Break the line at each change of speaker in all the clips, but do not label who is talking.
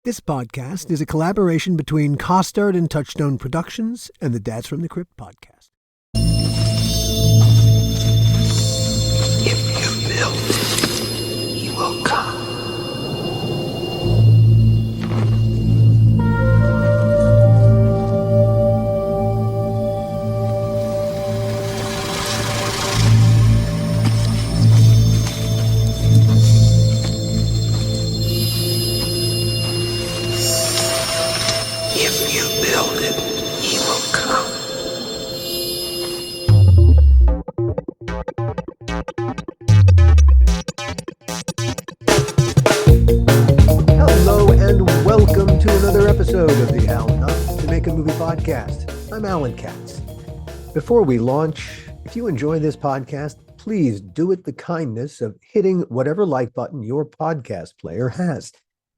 This podcast is a collaboration between Costard and Touchstone Productions and the Dads from the Crypt podcast.
If you build, he will come. If you build it, he will come.
Hello and welcome to another episode of the How Not to Make a Movie podcast. I'm Alan Katz. Before we launch, if you enjoy this podcast, please do it the kindness of hitting whatever like button your podcast player has.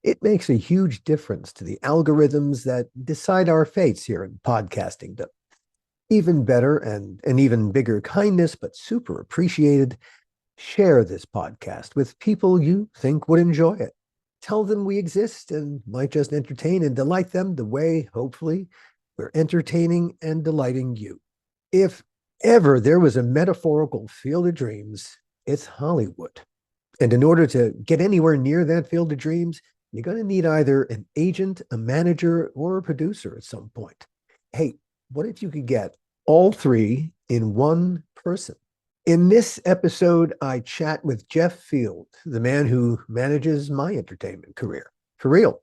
It makes a huge difference to the algorithms that decide our fates here in podcasting. Even better and an even bigger kindness, but super appreciated, share this podcast with people you think would enjoy it. Tell them we exist and might just entertain and delight them the way, hopefully, we're entertaining and delighting you. If ever there was a metaphorical field of dreams, it's Hollywood. And in order to get anywhere near that field of dreams, you're going to need either an agent, a manager, or a producer at some point. Hey, what if you could get all three in one person? In this episode, I chat with Jeff Field, the man who manages my entertainment career. For real,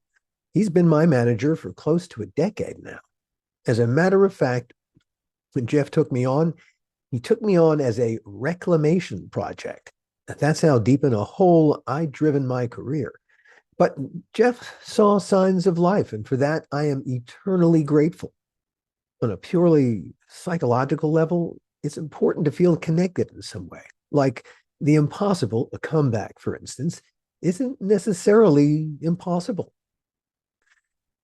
he's been my manager for close to a decade now. As a matter of fact, when Jeff took me on, he took me on as a reclamation project. That's how deep in a hole I'd driven my career. But Jeff saw signs of life, and for that, I am eternally grateful. On a purely psychological level, it's important to feel connected in some way. Like the impossible, a comeback, for instance, isn't necessarily impossible.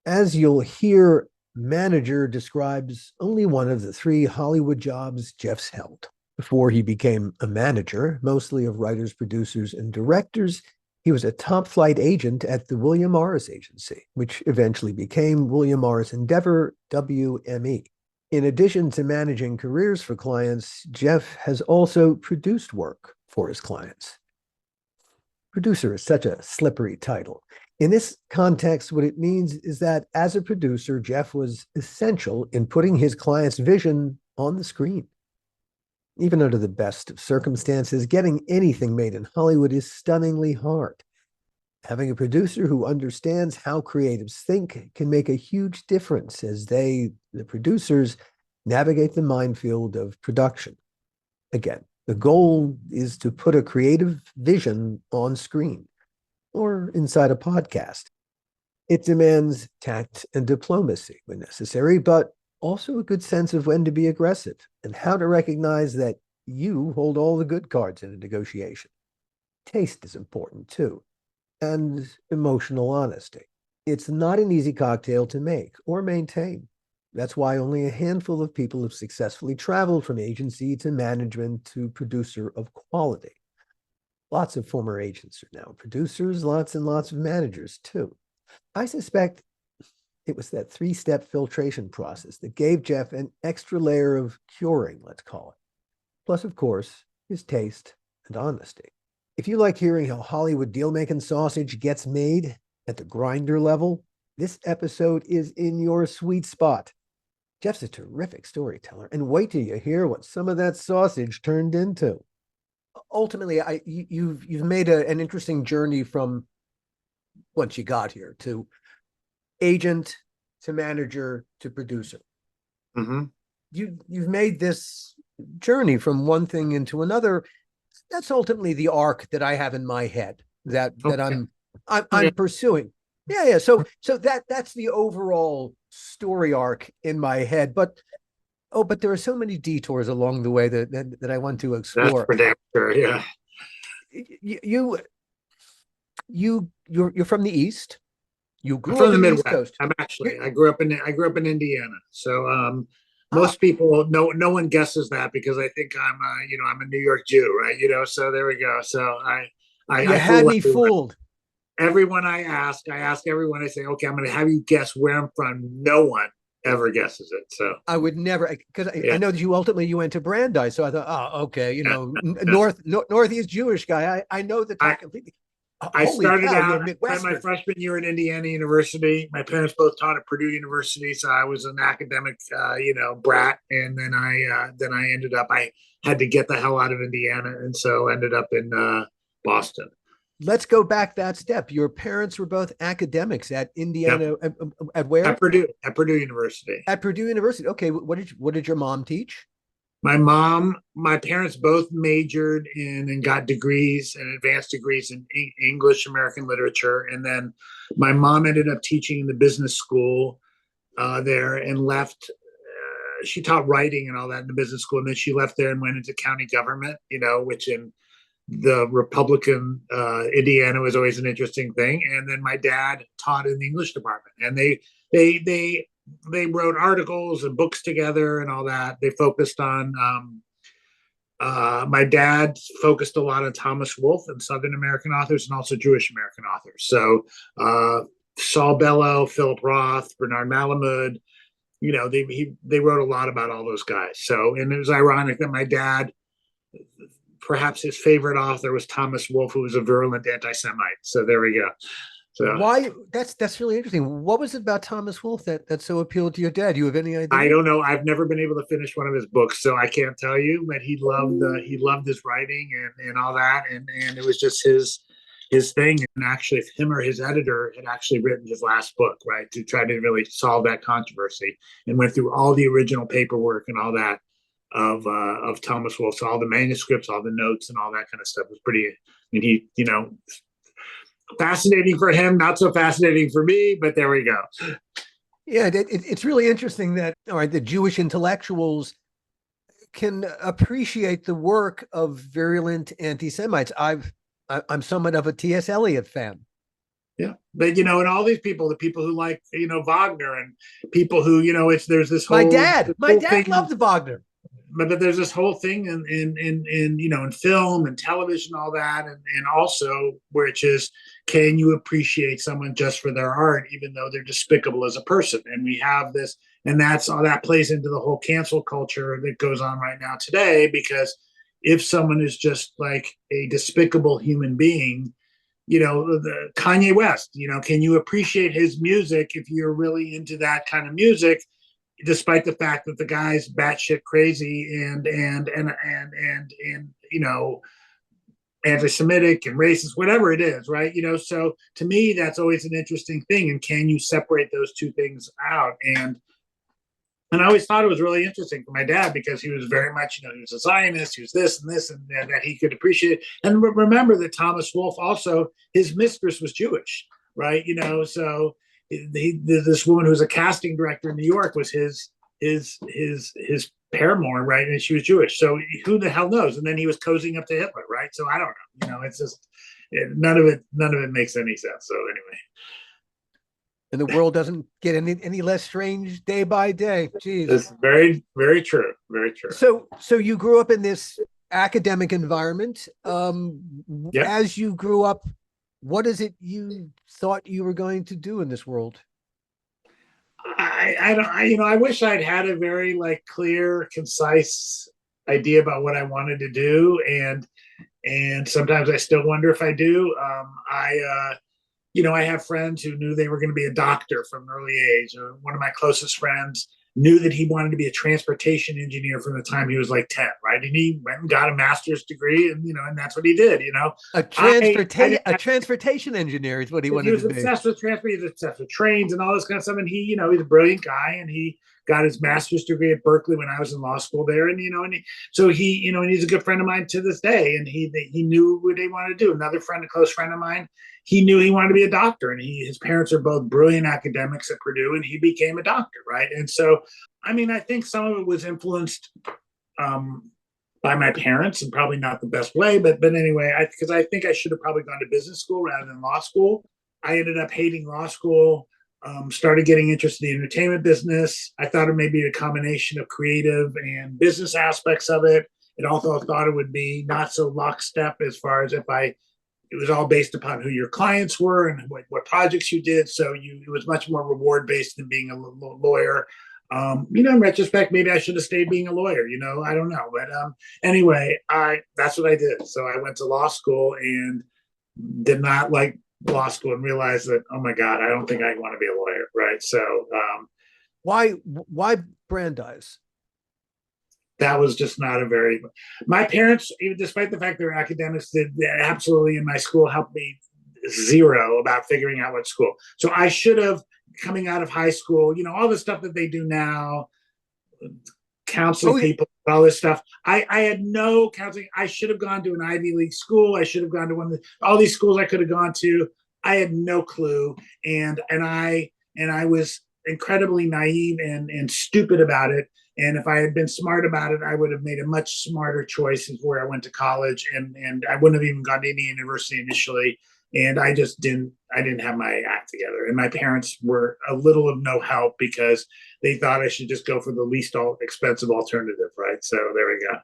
As you'll hear, manager describes only one of the three Hollywood jobs Jeff's held. Before he became a manager, mostly of writers, producers, and directors, he was a top-flight agent at the William Morris Agency, which eventually became William Morris Endeavor, WME. In addition to managing careers for clients, Jeff has also produced work for his clients. Producer is such a slippery title. In this context, what it means is that as a producer, Jeff was essential in putting his client's vision on the screen. Even under the best of circumstances, getting anything made in Hollywood is stunningly hard. Having a producer who understands how creatives think can make a huge difference as they, the producers, navigate the minefield of production. Again, the goal is to put a creative vision on screen or inside a podcast. It demands tact and diplomacy when necessary, but also a good sense of when to be aggressive and how to recognize that you hold all the good cards in a negotiation. Taste is important too, and emotional honesty. It's not an easy cocktail to make or maintain. That's why only a handful of people have successfully traveled from agency to management to producer of quality. Lots of former agents are now producers, lots and lots of managers too. I suspect it was that three-step filtration process that gave Jeff an extra layer of curing, let's call it. Plus, of course, his taste and honesty. If you like hearing how Hollywood deal-making sausage gets made at the grinder level, this episode is in your sweet spot. Jeff's a terrific storyteller, and wait till you hear what some of that sausage turned into. Ultimately, you've made an interesting journey from once you got here to agent to manager to producer.
Mm-hmm.
You've made this journey from one thing into another. That's ultimately the arc that I have in my head that I'm pursuing. Yeah. So that's the overall story arc in my head. But there are so many detours along the way that I want to explore.
That's for damn sure. Yeah.
You're from the East. You grew
I'm from
up
the
in the
Midwest.
East Coast.
I grew up in Indiana. So most people no one guesses that because I think I'm a New York Jew, right? So there we go. So I
had me fooled.
everyone I ask everyone, I say, okay, I'm going to have you guess where I'm from. No one ever guesses it. So
I would never, because I
yeah,
know that you went to Brandeis, so I thought, oh, okay,
yeah, yeah.
Northeast Jewish guy. I know the
I
talk completely.
I
Holy
started
cow, you're
out at my
Midwestern.
freshman year at Indiana University. My parents both taught at Purdue University, so I was an academic, brat. And then I ended up I had to get the hell out of Indiana, and so ended up in Boston.
Let's go back that step. Your parents were both academics at
Yep,
Indiana. At where?
At Purdue University.
At Purdue University. Okay, what did your mom teach?
My parents both majored in and got degrees and advanced degrees in English, American literature. And then my mom ended up teaching in the business school there and left. She taught writing and all that in the business school. And then she left there and went into county government, which in the Republican Indiana was always an interesting thing. And then my dad taught in the English department, and they wrote articles and books together and all that. They focused on my dad focused a lot on Thomas Wolfe and Southern American authors and also Jewish American authors. So Saul Bellow, Philip Roth, Bernard Malamud, they wrote a lot about all those guys. So, and it was ironic that my dad, perhaps his favorite author was Thomas Wolfe, who was a virulent anti-Semite. So there we go. So
Why? That's really interesting. What was it about Thomas Wolfe that so appealed to your dad? Do you have any idea?
I don't know. I've never been able to finish one of his books, so I can't tell you. But he loved his writing and all that, and it was just his thing. And actually, if him or his editor had actually written his last book, right, to try to really solve that controversy, and went through all the original paperwork and all that of Thomas Wolfe, so all the manuscripts, all the notes, and all that kind of stuff was pretty. I mean, fascinating for him, not so fascinating for me, but there we go.
Yeah, it's really interesting that all right, the Jewish intellectuals can appreciate the work of virulent anti-Semites. I'm somewhat of a T.S. Eliot fan.
Yeah, but and all these people, the people who like Wagner, and people who there's this whole
my dad
thing,
loved Wagner.
but there's this whole thing in film and television, all that, and also which is, can you appreciate someone just for their art, even though they're despicable as a person? And we have this, and that's all that plays into the whole cancel culture that goes on right now today. Because if someone is just like a despicable human being, the Kanye West, can you appreciate his music if you're really into that kind of music, despite the fact that the guy's batshit crazy and anti-Semitic and racist, whatever it is, right? So to me, that's always an interesting thing. And can you separate those two things out? And I always thought it was really interesting for my dad, because he was very much, he was a Zionist, he was this and this, and that he could appreciate. And remember that Thomas Wolfe also, his mistress was Jewish, right? So this woman who was a casting director in New York was his paramour, right? And she was Jewish. So who the hell knows? And then he was cozying up to Hitler, right? So I don't know. It's just none of it makes any sense. So anyway.
And the world doesn't get any less strange day by day. Jeez.
It's very, very true. Very true.
So you grew up in this academic environment.
Yep.
As you grew up, what is it you thought you were going to do in this world?
I wish I'd had a very clear, concise idea about what I wanted to do, and sometimes I still wonder if I do. I have friends who knew they were going to be a doctor from an early age. One of my closest friends knew that he wanted to be a transportation engineer from the time he was 10, right? And he went and got a master's degree, and that's what he did.
A transportation engineer is what he wanted to be.
He was obsessed with transport. He was obsessed with trains and all this kind of stuff. And he, he's a brilliant guy, and he got his master's degree at Berkeley when I was in law school there. And so he, and he's a good friend of mine to this day. And he knew what he wanted to do. Another friend, a close friend of mine, he knew he wanted to be a doctor, and his parents are both brilliant academics at Purdue, and he became a doctor, right? And so, I think some of it was influenced by my parents, and probably not the best way, but anyway, because I think I should have probably gone to business school rather than law school. I ended up hating law school. Started getting interested in the entertainment business. I thought it may be a combination of creative and business aspects of it. It also thought it would be not so lockstep as far as if I it was all based upon who your clients were and what projects you did. So it was much more reward based than being a lawyer. In retrospect, maybe I should have stayed being a lawyer. I don't know. But anyway, that's what I did. So I went to law school and did not like law school and realized that, oh my God, I don't think I want to be a lawyer. Right. So
why Brandeis?
That was just not my parents, even despite the fact they were academics, did absolutely in my school helped me zero about figuring out what school. So I should have, coming out of high school, all the stuff that they do now, counseling people, all this stuff. I had no counseling. I should have gone to an Ivy League school. I should have gone to all these schools I could have gone to. I had no clue. And I was incredibly naive and stupid about it. And if I had been smart about it, I would have made a much smarter choice of where I went to college, and I wouldn't have even gone to any university initially. And I just didn't have my act together. And my parents were a little of no help because they thought I should just go for the least expensive alternative, right? So there we go.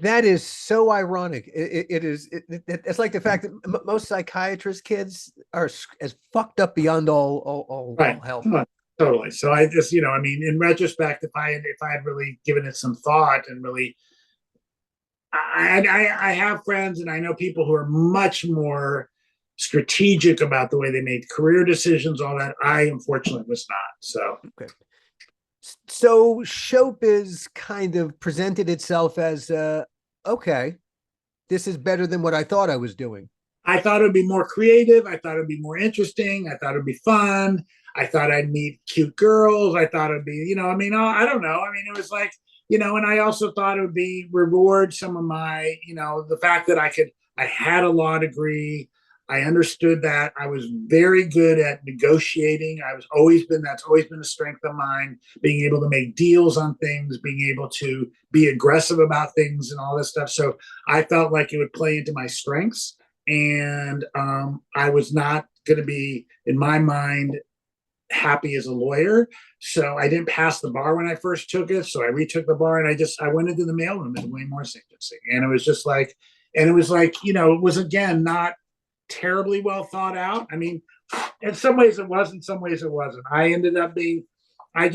That is so ironic. It's like the fact that most psychiatrist kids are as fucked up beyond all help.
Totally. So I just, in retrospect, if I had really given it some thought and really, I have friends and I know people who are much more strategic about the way they made career decisions, all that. I unfortunately was not. So
okay. So showbiz kind of presented itself as okay, this is better than what I thought I was doing.
I thought it would be more creative. I thought it would be more interesting. I thought it would be fun. I thought I'd meet cute girls. I thought it'd be, I don't know. It was like, and I also thought it would be reward some of my, the fact that I had a law degree. I understood that. I was very good at negotiating. That's always been a strength of mine, being able to make deals on things, being able to be aggressive about things and all this stuff. So I felt like it would play into my strengths. And I was not going to be, in my mind, happy as a lawyer. So I didn't pass the bar when I first took it. So I retook the bar and I went into the mailroom at William Morris Agency. And it was just like, it was again, not terribly well thought out. In some ways it was, in some ways it wasn't. I ended up being, I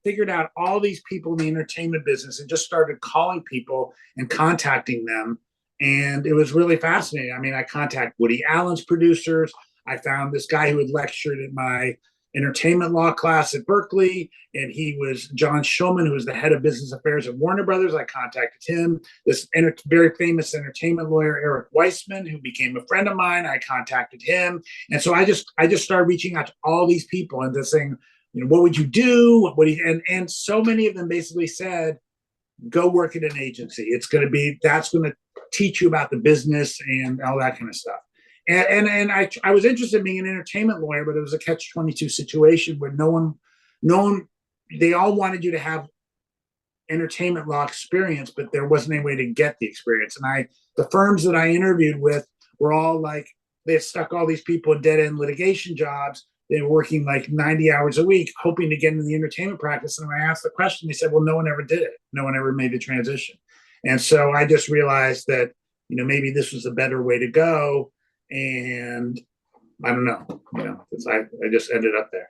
figured out all these people in the entertainment business and just started calling people and contacting them. And it was really fascinating. I contacted Woody Allen's producers. I found this guy who had lectured at my entertainment law class at Berkeley, and he was John Schulman, who was the head of business affairs at Warner Brothers. I contacted him. This very famous entertainment lawyer, Eric Weissman, who became a friend of mine, I contacted him. And so I just started reaching out to all these people and just saying, what would you do? And so many of them basically said, go work at an agency. That's going to teach you about the business and all that kind of stuff. And I was interested in being an entertainment lawyer, but it was a catch-22 situation where no one, they all wanted you to have entertainment law experience, but there wasn't any way to get the experience. And the firms that I interviewed with were all like, they had stuck all these people in dead-end litigation jobs. They were working like 90 hours a week, hoping to get into the entertainment practice. And when I asked the question, they said, well, no one ever did it. No one ever made the transition. And so I just realized that, maybe this was a better way to go. And I don't know, I just ended up there.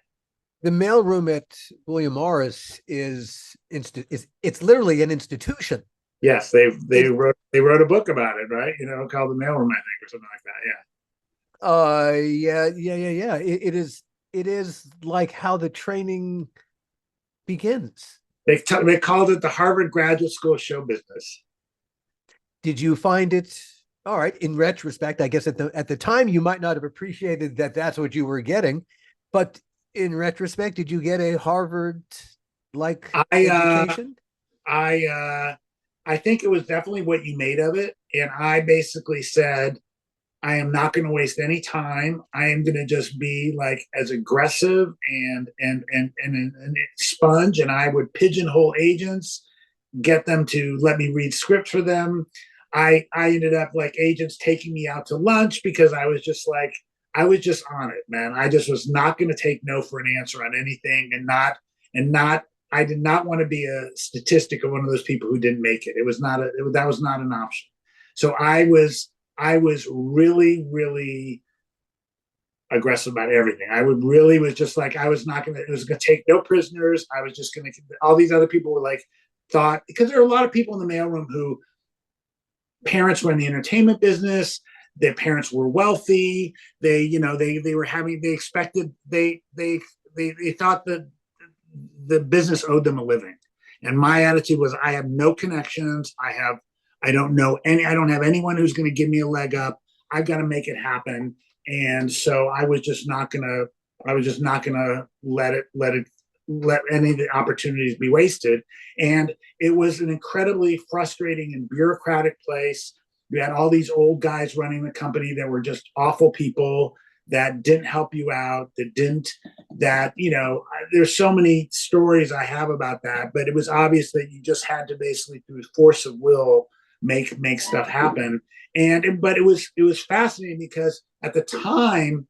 The mailroom at William Morris is it's literally an institution.
Yes, they wrote a book about it, right? Called The Mailroom, I think, or something like that.
Yeah. It is like how the training begins.
They called it the Harvard Graduate School of Show Business.
Did you find it? All right. In retrospect, I guess at the time you might not have appreciated that that's what you were getting, but in retrospect, did you get a Harvard education?
I think it was definitely what you made of it, and I basically said, I am not going to waste any time. I am going to just be like as aggressive and sponge, and I would pigeonhole agents, get them to let me read scripts for them. I ended up like agents taking me out to lunch because I was just on it, man. I just was not going to take no for an answer on anything, I did not want to be a statistic of one of those people who didn't make it. That was not an option. So I I was really, really aggressive about everything. I would really was just like, I was not going to, it was going to take no prisoners. I was just going to, all these other people were like, thought, because there are a lot of people in the mailroom who parents were in the entertainment business. Their parents were wealthy. They, you know, they were having, they expected, they thought that the business owed them a living. And my attitude was, I have no connections. I don't know any, I don't have anyone who's going to give me a leg up. I've got to make it happen. And so I was just not gonna let any of the opportunities be wasted. And it was an incredibly frustrating and bureaucratic place. You had all these old guys running the company that were just awful people that didn't help you out, there's so many stories I have about that, but it was obvious that you just had to basically, through force of will, make stuff happen. But it was fascinating because at the time,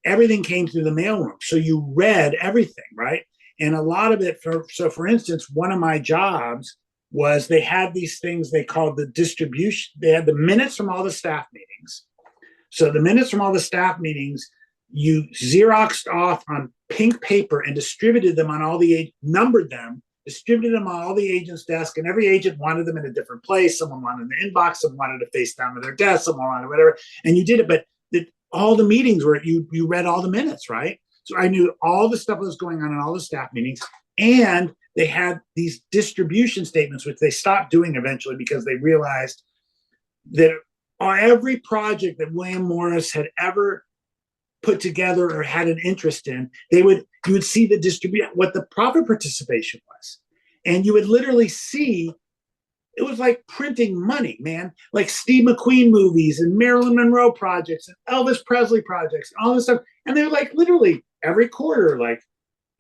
everything came through the mailroom, so you read everything, right? And a lot of it, for instance, one of my jobs was they had these things they called the distribution. They had the minutes from all the staff meetings. So the minutes from all the staff meetings, you Xeroxed off on pink paper and distributed them on numbered them, distributed them on all the agents' desk, and every agent wanted them in a different place. Someone wanted the inbox, someone wanted to face down to their desk, someone wanted whatever, and you did it. But all the meetings were, you read all the minutes, right? So I knew all the stuff that was going on in all the staff meetings, and they had these distribution statements, which they stopped doing eventually because they realized that every project that William Morris had ever put together or had an interest in, you would see what the profit participation was. And you would literally see, it was like printing money, man. Like Steve McQueen movies and Marilyn Monroe projects and Elvis Presley projects and all this stuff. And they were like literally every quarter, like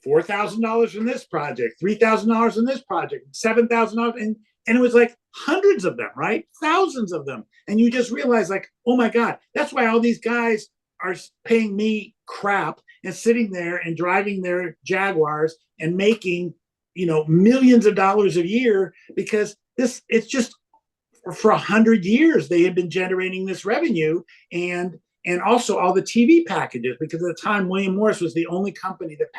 $4,000 from this project, $3,000 in this project, $7,000. And it was like hundreds of them, right? Thousands of them. And you just realize, like, oh my God, that's why all these guys are paying me crap and sitting there and driving their Jaguars and making, millions of dollars a year, because it's just for 100 years they had been generating this revenue. And also all the TV packages, because at the time William Morris was the only company that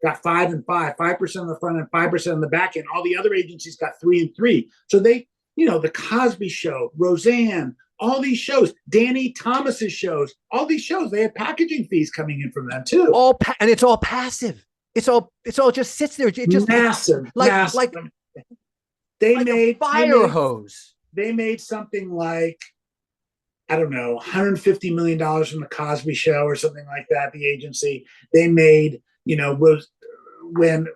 got 5 and 5% on the front and 5% on the back end. All the other agencies got 3 and 3. So they, the Cosby Show, Roseanne, all these shows, Danny Thomas's shows, all these shows, they had packaging fees coming in from them too.
And it's all passive. It's all just sits there. It just
massive.
They made fire hose.
They made something like, I don't know, $150 million from the Cosby Show or something like that. The agency, they made, when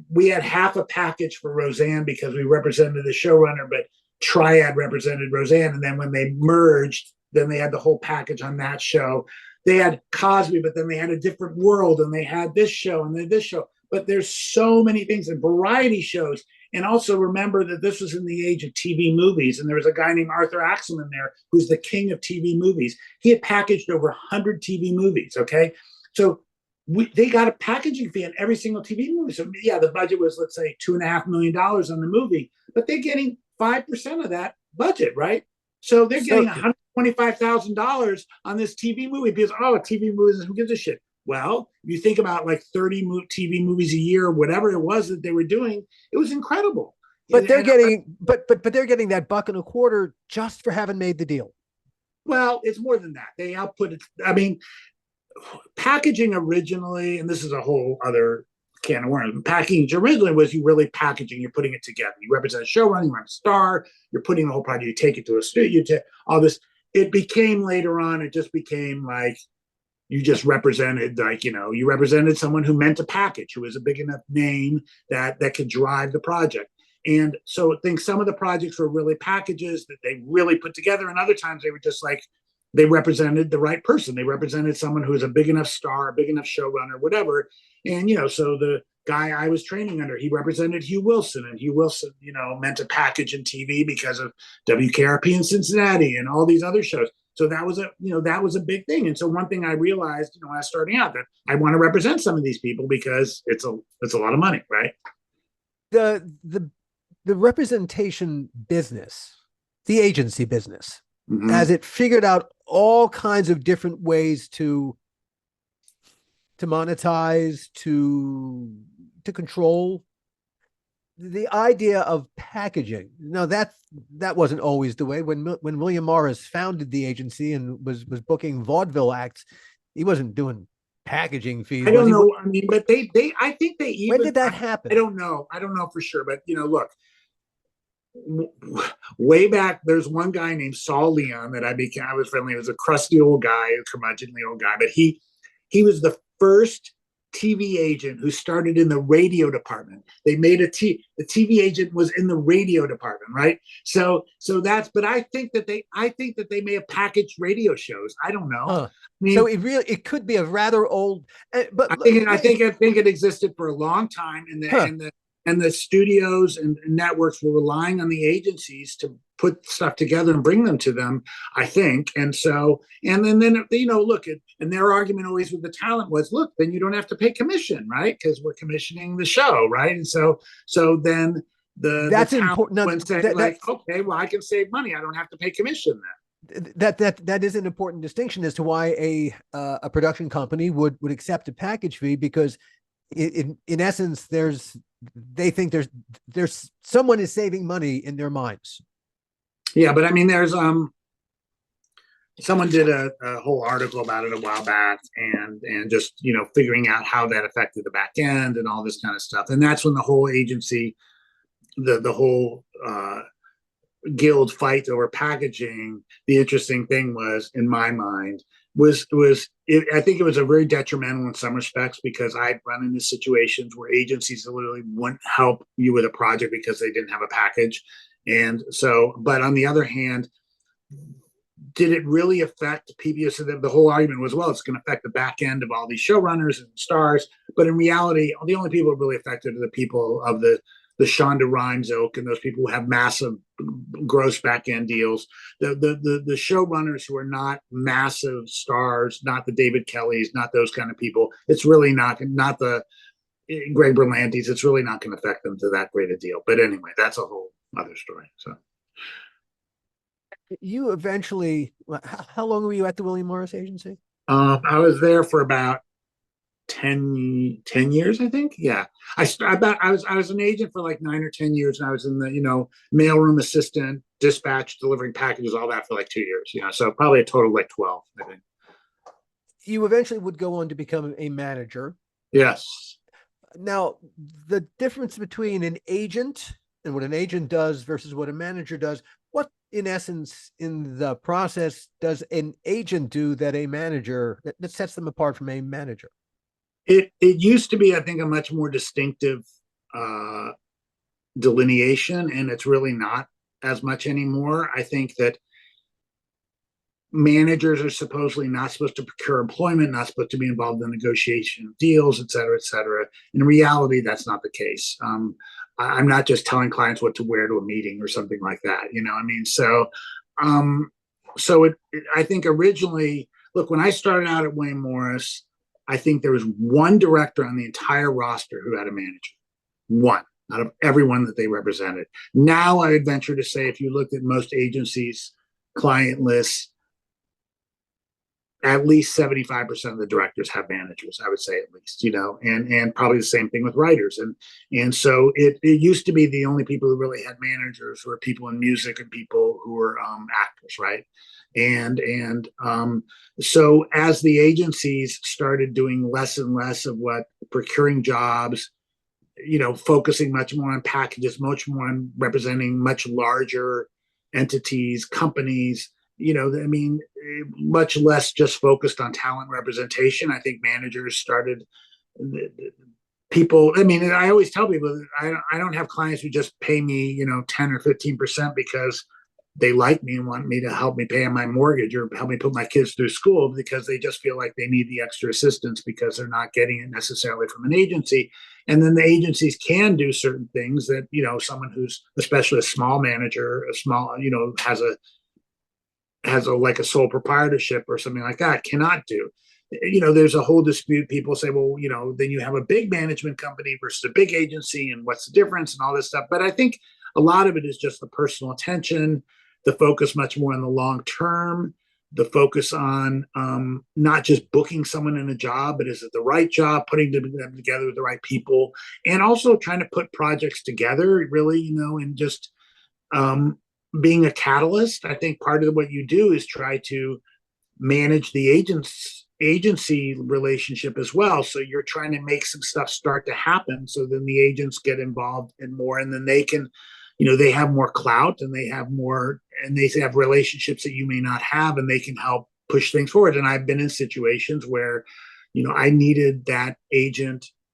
we had half a package for Roseanne because we represented the showrunner, but Triad represented Roseanne. And then when they merged, then they had the whole package on that show. They had Cosby, but then they had A Different World, and they had this show and then this show. But there's so many things, and variety shows. And also remember that this was in the age of TV movies. And there was a guy named Arthur Axelman there, who's the king of TV movies. He had packaged over 100 TV movies, okay? So they got a packaging fee on every single TV movie. So yeah, the budget was, let's say, $2.5 million on the movie, but they're getting 5% of that budget, right? So they're getting $125,000 on this TV movie because, TV movies, who gives a shit? Well, if you think about like 30 TV movies a year, whatever it was that they were doing, it was incredible.
But they're getting they're getting that $1.25 just for having made the deal.
Well, it's more than that. They output it. I mean, packaging originally, and this is a whole other can of worms. Packaging originally was you really packaging, you're putting it together. You represent a showrunner, you're on a star, you're putting the whole project, you take it to a studio, all this. It became later on, it just became like, you just represented, you represented someone who meant to package, who was a big enough name that could drive the project. And so I think some of the projects were really packages that they really put together, and other times they were just like, they represented the right person. They represented someone who was a big enough star, a big enough showrunner, whatever. And, so the guy I was training under, he represented Hugh Wilson, and Hugh Wilson, meant to package in TV because of WKRP in Cincinnati and all these other shows. So that was a big thing. And so one thing I realized, when I was starting out, that I want to represent some of these people because it's a lot of money, right?
The representation business, the agency business,
Hmm.
as it figured out all kinds of different ways to monetize, to control the idea of packaging. Now that wasn't always the way. When William Morris founded the agency and was booking vaudeville acts, he wasn't doing packaging fees,
I
was
don't
he?
know. I mean, but I think they
When
even,
did that
I
happen?
don't know. I don't know for sure, but look, way back, there's one guy named Saul Leon that I was friendly. He was a crusty old guy, a curmudgeonly old guy, but he was the first TV agent who started in the radio department. They made the TV agent was in the radio department, right? So that's, but I think that they may have packaged radio shows. I don't know.
Huh.
I
So
mean,
it could be a rather old, but
I think it existed for a long time, and
huh.
the studios and networks were relying on the agencies to put stuff together and bring them to them. I think, and so, and then look at, and their argument always with the talent was, look, then you don't have to pay commission, right? Because we're commissioning the show, right? And so then the
That's
talent
important. Now,
would say like, okay, well, I can save money. I don't have to pay commission then.
that is an important distinction as to why a production company would accept a package fee, because in essence they think there's someone is saving money in their minds.
Yeah, but I mean, there's someone did a whole article about it a while back, and just figuring out how that affected the back end and all this kind of stuff. And that's when the whole agency, the whole guild fight over packaging. The interesting thing was, in my mind, I think it was a very detrimental in some respects, because I'd run into situations where agencies literally wouldn't help you with a project because they didn't have a package. And so, but on the other hand, did it really affect PBS? So the whole argument was, well, it's going to affect the back end of all these showrunners and stars. But in reality, the only people really affected are the people of the Shonda Rhimes ilk, and those people who have massive gross back end deals. The showrunners who are not massive stars, not the David Kellys, not those kind of people. It's really not the Greg Berlantes. It's really not going to affect them to that great a deal. But anyway, that's a whole other story. So.
You eventually, how long were you at the William Morris agency?
I was there for about 10 years, I think. Yeah. I was an agent for like 9 or 10 years, and I was in the, mailroom assistant, dispatch, delivering packages, all that for like 2 years. So probably a total of like 12, I think.
You eventually would go on to become a manager.
Yes.
Now, the difference between an agent and what an agent does versus what a manager does, what in essence in the process does an agent do that a manager that sets them apart from a manager?
It used to be, I think, a much more distinctive delineation, and it's really not as much anymore. I think that managers are supposedly not supposed to procure employment, not supposed to be involved in negotiation of deals, et cetera, et cetera. In reality, that's not the case. I'm not just telling clients what to wear to a meeting or something like that. I mean, so I think originally, look, when I started out at William Morris, I think there was one director on the entire roster who had a manager, one out of everyone that they represented. Now, I would venture to say, if you looked at most agencies' client lists, at least 75% of the directors have managers, I would say, at least, and probably the same thing with writers. And so it used to be the only people who really had managers were people in music and people who were actors, right? And so as the agencies started doing less and less of what procuring jobs, focusing much more on packages, much more on representing much larger entities, companies, I mean, much less just focused on talent representation. I think managers started, people, I mean, I always tell people, I don't have clients who just pay me, 10 or 15% because they like me and want me to help me pay my mortgage or help me put my kids through school, because they just feel like they need the extra assistance because they're not getting it necessarily from an agency. And then the agencies can do certain things that, someone who's, especially a small manager, a small, has a like a sole proprietorship or something like that, cannot do. There's a whole dispute. People say, well, then you have a big management company versus a big agency, and what's the difference and all this stuff. But I think a lot of it is just the personal attention. the focus much more on the long term, the focus on not just booking someone in a job, but is it the right job, putting them together with the right people, and also trying to put projects together, really, and just being a catalyst. I think part of what you do is try to manage the agency relationship as well. So you're trying to make some stuff start to happen. So then the agents get involved in more, and then they can, they have more clout, and they have more, and they have relationships that you may not have, and they can help push things forward. And I've been in situations where, I needed that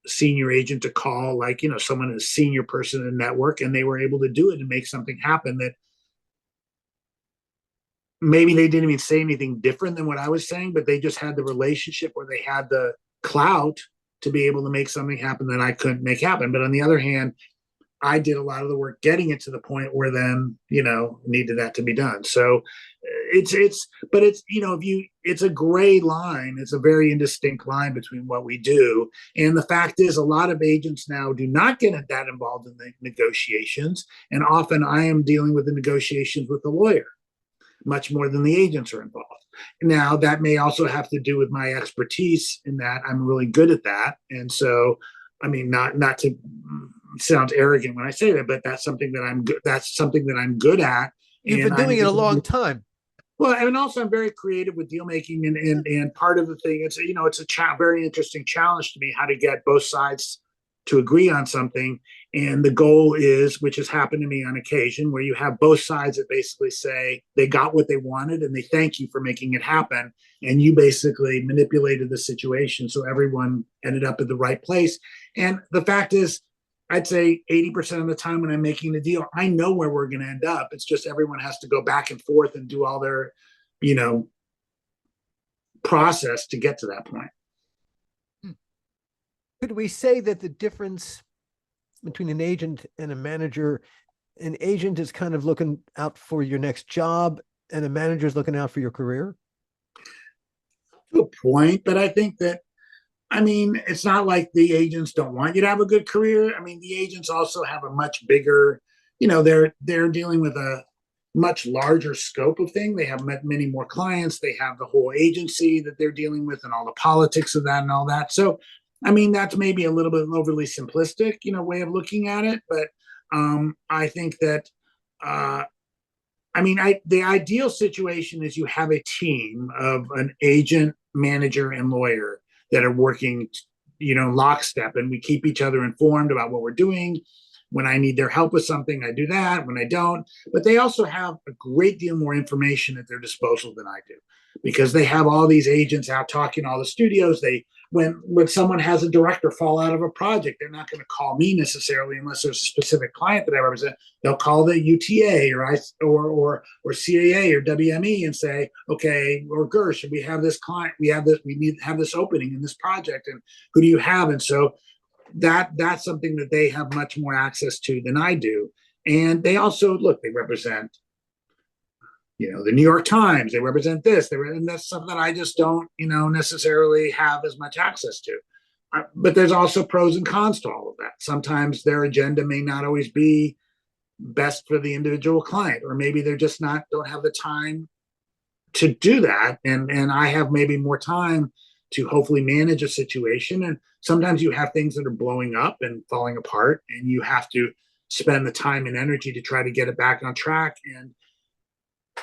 senior agent to call, like, someone, a senior person in the network, and they were able to do it and make something happen that maybe they didn't even say anything different than what I was saying, but they just had the relationship where they had the clout to be able to make something happen that I couldn't make happen. But on the other hand, I did a lot of the work getting it to the point where then, needed that to be done. So it's it's a gray line. It's a very indistinct line between what we do. And the fact is, a lot of agents now do not get that involved in the negotiations. And often I am dealing with the negotiations with the lawyer much more than the agents are involved. Now, that may also have to do with my expertise in that I'm really good at that. And so, I mean, not to sound arrogant when I say that, but that's something that I'm good. That's something that I'm good at.
You've been doing it a long time.
Well, and also I'm very creative with deal making, and part of the thing, it's a very interesting challenge to me, how to get both sides to agree on something. And the goal is, which has happened to me on occasion, where you have both sides that basically say they got what they wanted and they thank you for making it happen. And you basically manipulated the situation so everyone ended up at the right place. And the fact is, I'd say 80% of the time when I'm making the deal, I know where we're going to end up. It's just everyone has to go back and forth and do all their, process to get to that point.
Could we say that the difference between an agent and a manager, an agent is kind of looking out for your next job and a manager is looking out for your career?
To a point, but I think that, it's not like the agents don't want you to have a good career. The agents also have a much bigger, they're dealing with a much larger scope of thing. They have many more clients. They have the whole agency that they're dealing with and all the politics of that and all that. So, that's maybe a little bit overly simplistic, way of looking at it. But I think that, the ideal situation is you have a team of an agent, manager, and lawyer that are working, lockstep, and we keep each other informed about what we're doing. When I need their help with something, I do that. When I don't, but they also have a great deal more information at their disposal than I do, because they have all these agents out talking to all the studios. When someone has a director fall out of a project, they're not going to call me necessarily unless there's a specific client that I represent. They'll call the UTA or CAA or WME and say, okay, or Gersh, we have this client, we need to have this opening in this project, and who do you have? And so that's something that they have much more access to than I do. And they also, they represent, the New York Times, they represent this, and that's something that I just don't, necessarily have as much access to. But there's also pros and cons to all of that. Sometimes their agenda may not always be best for the individual client, or maybe they're just don't have the time to do that. And I have maybe more time to hopefully manage a situation. And sometimes you have things that are blowing up and falling apart, and you have to spend the time and energy to try to get it back on track. And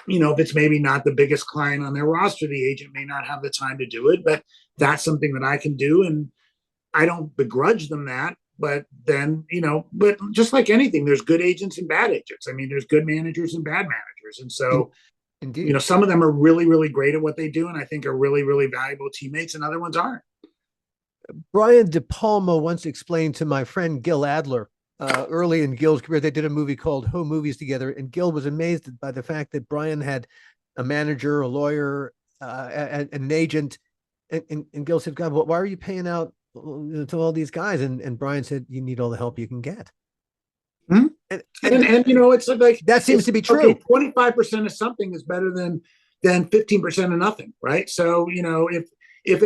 if it's maybe not the biggest client on their roster, the agent may not have the time to do it, but that's something that I can do. And I don't begrudge them that, but then, but just like anything, there's good agents and bad agents. There's good managers and bad managers. And so,
Indeed.
Some of them are really, really great at what they do, and I think are really, really valuable teammates, and other ones aren't.
Brian De Palma once explained to my friend Gil Adler, early in Gil's career, they did a movie called Home Movies together, and Gil was amazed by the fact that Brian had a manager, a lawyer, an agent, and Gil said, "God, why are you paying out to all these guys?" And Brian said, "You need all the help you can get."
Hmm? And it's like
that seems to be true.
25% of something is better than 15% of nothing, right? So if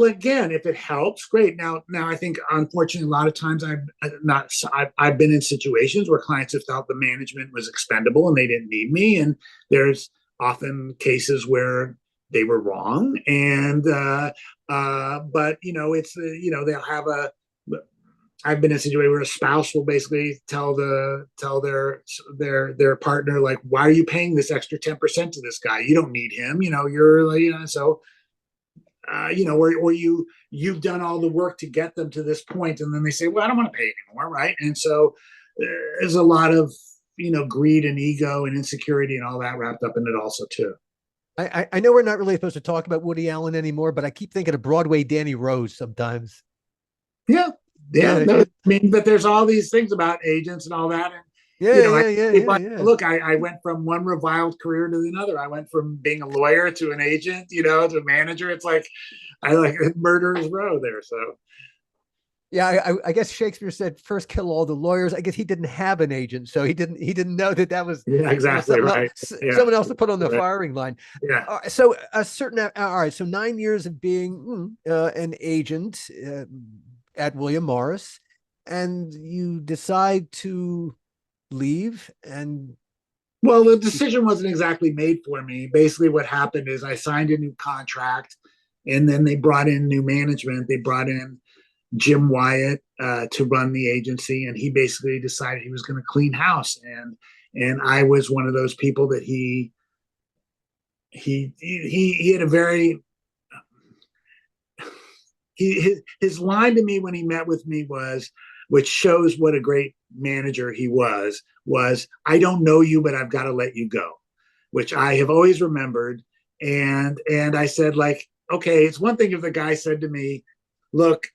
again, if it helps, great. Now I think unfortunately a lot of times I've been in situations where clients have felt the management was expendable and they didn't need me, and there's often cases where they were wrong, and but it's they'll have a. I've been in a situation where a spouse will basically tell their partner, like, why are you paying this extra 10% to this guy? You don't need him. You're like, so or you've done all the work to get them to this point, and then they say, well, I don't want to pay anymore, right? And so there's a lot of greed and ego and insecurity and all that wrapped up in it also too.
I know we're not really supposed to talk about Woody Allen anymore, but I keep thinking of Broadway Danny Rose sometimes.
Yeah, no, I mean, but there's all these things about agents and all that, and
yeah.
look, I went from one reviled career to another. I went from being a lawyer to an agent, to a manager. It's like I like murderer's row there. So
yeah, I guess Shakespeare said first kill all the lawyers. I guess he didn't have an agent, so he didn't know that was
exactly right.
Someone else to put on the firing line.
Yeah.
So all right. So 9 years of being an agent at William Morris, and you decide to leave. And
well, the decision wasn't exactly made for me. Basically what happened is I signed a new contract, and then they brought in new management. They brought in Jim Wyatt to run the agency, and he basically decided he was going to clean house, and I was one of those people that he had a very his line to me when he met with me was, which shows what a great manager he was, I don't know you, but I've got to let you go, which I have always remembered. And I said, like, okay, it's one thing if the guy said to me, look,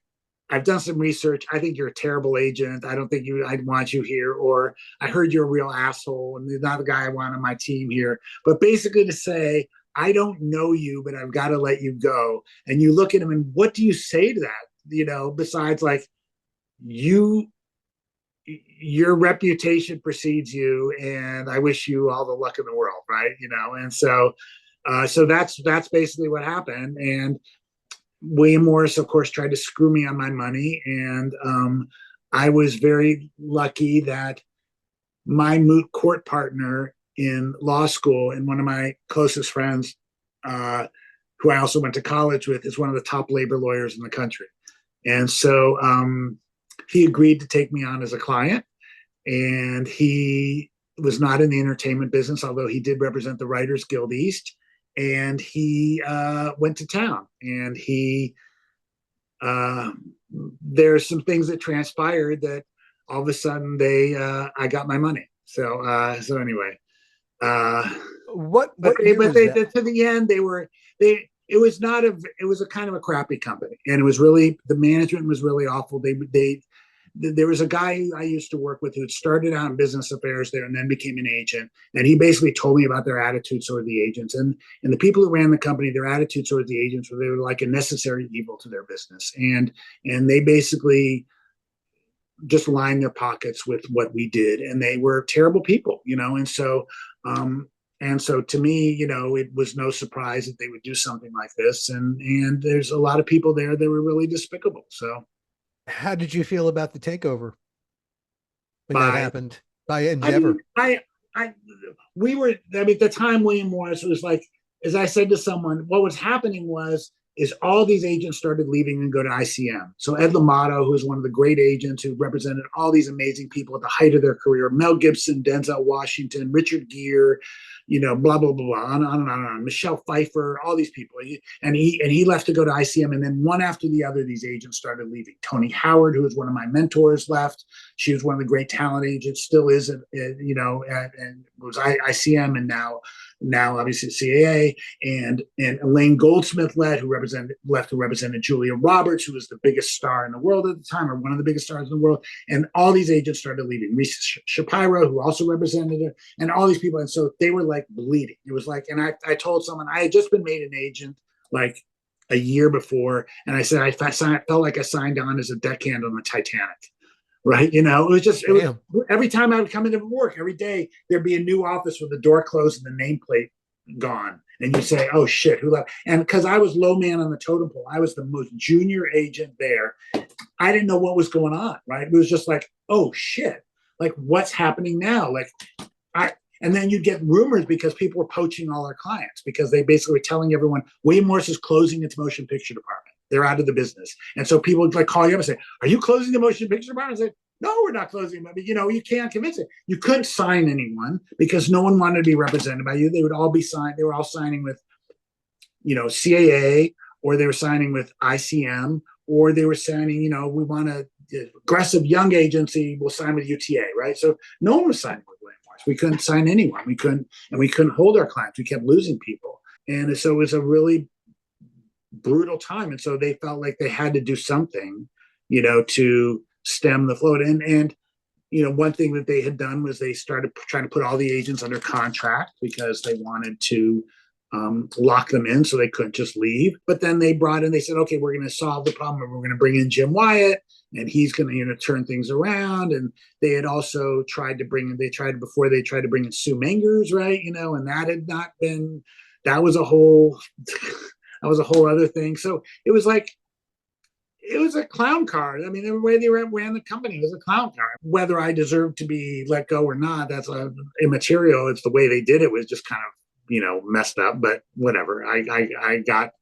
I've done some research. I think you're a terrible agent. I don't think I'd want you here. Or I heard you're a real asshole and you're not the guy I want on my team here. But basically to say, I don't know you, but I've got to let you go. And you look at him and what do you say to that? Besides like, your reputation precedes you, and I wish you all the luck in the world, right? And so that's basically what happened. And William Morris, of course, tried to screw me on my money, and I was very lucky that my moot court partner in law school and one of my closest friends, who I also went to college with, is one of the top labor lawyers in the country. And so he agreed to take me on as a client, and he was not in the entertainment business, although he did represent the Writers Guild East. And he went to town, and there's some things that transpired that all of a sudden I got my money. So anyway,
what
to the end it was a kind of a crappy company, and it was really, the management was really awful. There was a guy I used to work with who had started out in business affairs there and then became an agent. And he basically told me about their attitudes toward the agents, and the people who ran the company, their attitudes toward the agents they were like a necessary evil to their business. And they basically just lined their pockets with what we did. And they were terrible people, and so to me, it was no surprise that they would do something like this. And there's a lot of people there that were really despicable. So
how did you feel about the takeover when that happened by Endeavor?
I mean, at the time, William Morris was like, as I said to someone, what was happening is all these agents started leaving and go to ICM. So Ed L'Amato, who is one of the great agents who represented all these amazing people at the height of their career, Mel Gibson, Denzel Washington, Richard Gere, blah, blah, blah, blah, on and on and on. Michelle Pfeiffer, all these people. And he left to go to ICM. And then one after the other, these agents started leaving. Tony Howard, who was one of my mentors, left. She was one of the great talent agents, still is, and was ICM, and now obviously CAA. And Elaine Goldsmith left, who represented Julia Roberts, who was the biggest star in the world at the time, or one of the biggest stars in the world. And all these agents started leaving. Reese Shapiro, who also represented her, and all these people. And so they were like bleeding. It was like, and I told someone I had just been made an agent like a year before, and I said I felt like I signed on as a deckhand on the Titanic. Right. It was every time I would come into work, every day, there'd be a new office with the door closed and the nameplate gone. And you say, oh shit, who left? And because I was low man on the totem pole, I was the most junior agent there. I didn't know what was going on, right? It was just like, oh shit, like what's happening now? Like and then you get rumors because people were poaching all our clients because they basically were telling everyone William Morris is closing its motion picture department. They're out of the business. And so people would like call you up and say, are you closing the motion picture department? I said, no, we're not closing. But you can't convince it. You couldn't sign anyone because no one wanted to be represented by you. They would all be signed. They were all signing with, CAA, or they were signing with ICM, or they were signing, we want a aggressive young agency, we'll sign with UTA, right? So no one was signing with William Morris. We couldn't sign anyone. We couldn't hold our clients. We kept losing people. And so it was a really brutal time. And so they felt like they had to do something, to stem the flow. And one thing that they had done was they started trying to put all the agents under contract because they wanted to lock them in so they couldn't just leave. But then they said, okay, we're going to solve the problem. And we're going to bring in Jim Wyatt, and he's going to, turn things around. And they had also tried to bring in Sue Mengers, right? And that had not been, that was a whole other thing. So it was a clown car. I mean, the way they ran the company was a clown car. Whether I deserved to be let go or not, that's immaterial. It's the way they did it was just kind of, messed up, but whatever. I got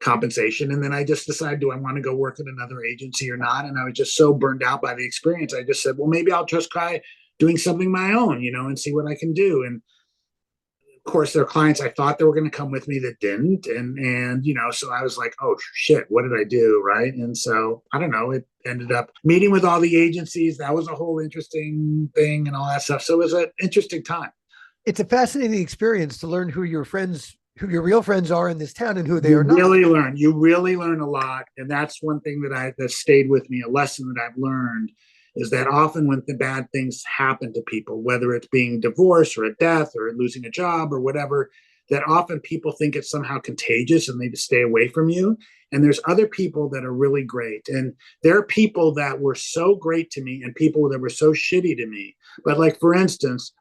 compensation, and then I just decided, do I want to go work at another agency or not? And I was just so burned out by the experience. I just said, well, maybe I'll just try doing something my own, and see what I can do. And of course, there are clients I thought they were going to come with me that didn't. And so I was like, oh shit, what did I do? Right. And so I don't know, it ended up meeting with all the agencies. That was a whole interesting thing and all that stuff. So it was an interesting time.
It's a fascinating experience to learn who your real friends are in this town and who they are not.
You really learn a lot. And that's one thing that stayed with me, a lesson that I've learned, is that often when the bad things happen to people, whether it's being divorced or a death or losing a job or whatever, that often people think it's somehow contagious and they just stay away from you. And there's other people that are really great. And there are people that were so great to me and people that were so shitty to me. But like, for instance,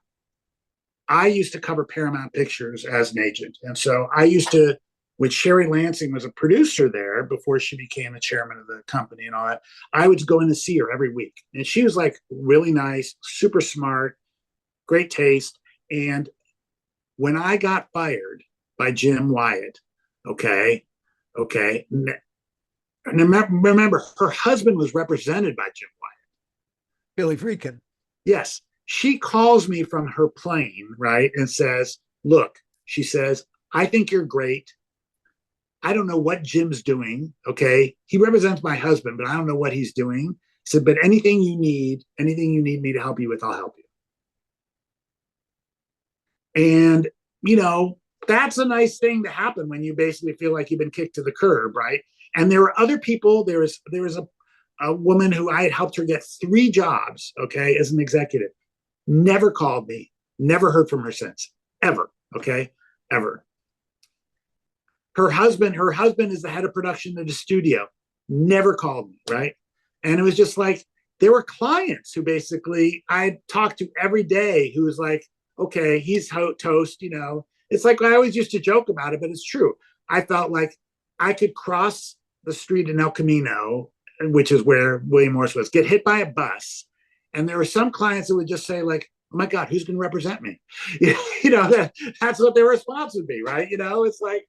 I used to cover Paramount Pictures as an agent. And so I used to, when Sherry Lansing was a producer there before she became the chairman of the company and all that, I would go in to see her every week. And she was like really nice, super smart, great taste. And when I got fired by Jim Wyatt, okay, and remember, her husband was represented by Jim Wyatt.
Billy Friedkin.
Yes. She calls me from her plane, right, and says, look, she says, I think you're great. I don't know what Jim's doing, okay? He represents my husband, but I don't know what he's doing. He said, but anything you need me to help you with, I'll help you. And, that's a nice thing to happen when you basically feel like you've been kicked to the curb, right? And there were other people. There was a woman who I had helped her get 3 jobs, okay, as an executive. Never called me, never heard from her since, ever, okay, ever. Her husband is the head of production at the studio, never called me, right? And it was just like, there were clients who basically I talked to every day who was like, okay, he's toast, It's like, I always used to joke about it, but it's true. I felt like I could cross the street in El Camino, which is where William Morris was, get hit by a bus. And there were some clients that would just say like, oh my God, who's going to represent me? That's what their response would be, right? It's like,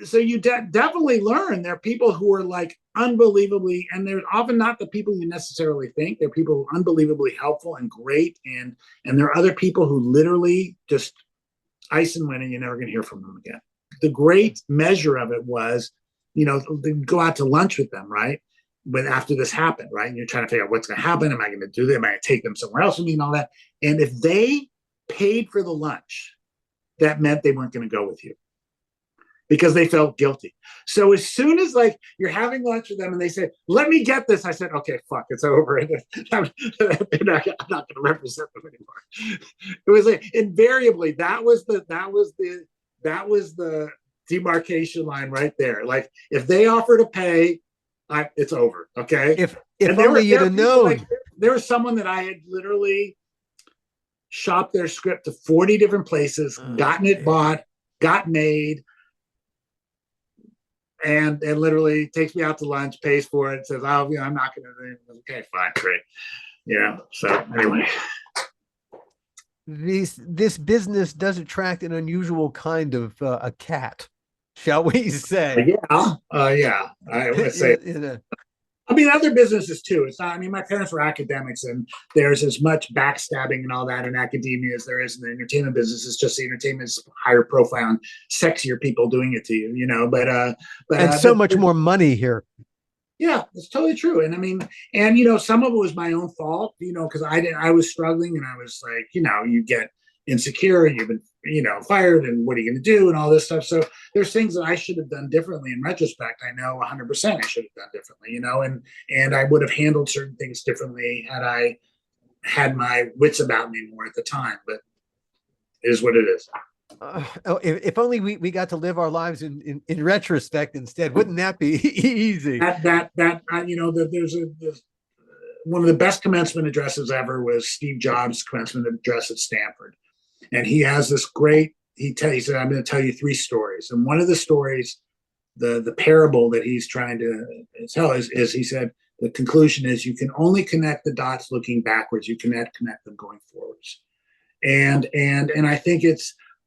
so you definitely learn there are people who are like unbelievably, and they're often not the people you necessarily think. They're people who are unbelievably helpful and great. And there are other people who literally just ice and win and you're never going to hear from them again. The great measure of it was, go out to lunch with them, right? But after this happened, right? And you're trying to figure out what's going to happen. Am I going to do that? Am I going to take them somewhere else with me and all that? And if they paid for the lunch, that meant they weren't going to go with you because they felt guilty. So as soon as like you're having lunch with them and they say, let me get this, I said, okay, fuck, it's over. I'm not going to represent them anymore. It was like invariably that was the demarcation line right there. Like if they offer to pay, it's over. Okay.
If only you'd have known.
Like, there was someone that I had literally shopped their script to 40 different places, gotten it bought, got made, and literally takes me out to lunch, pays for it, says, "Oh, I'm not going to." Okay, fine, great. So anyway,
this business does attract an unusual kind of a cat, shall we say?
yeah. I would say. I mean, other businesses too. It's not. I mean, my parents were academics, and there's as much backstabbing and all that in academia as there is in the entertainment business. It's just the entertainment is higher profile and sexier people doing it to you,
and so much more money here.
Yeah, it's totally true. And I mean, and some of it was my own fault, because I was struggling, and I was like, you get insecure, and you've been, fired, and what are you going to do, and all this stuff. So there's things that I should have done differently. In retrospect, I know 100% I should have done differently, and I would have handled certain things differently had I had my wits about me more at the time. But it is what it is.
If only we got to live our lives in retrospect instead. Wouldn't that be easy?
There's one of the best commencement addresses ever was Steve Jobs' commencement address at Stanford. And he has this great, he said, "I'm going to tell you 3 stories." And one of the stories, the parable that he's trying to tell is he said, the conclusion is you can only connect the dots looking backwards. You cannot connect them going forwards. And I think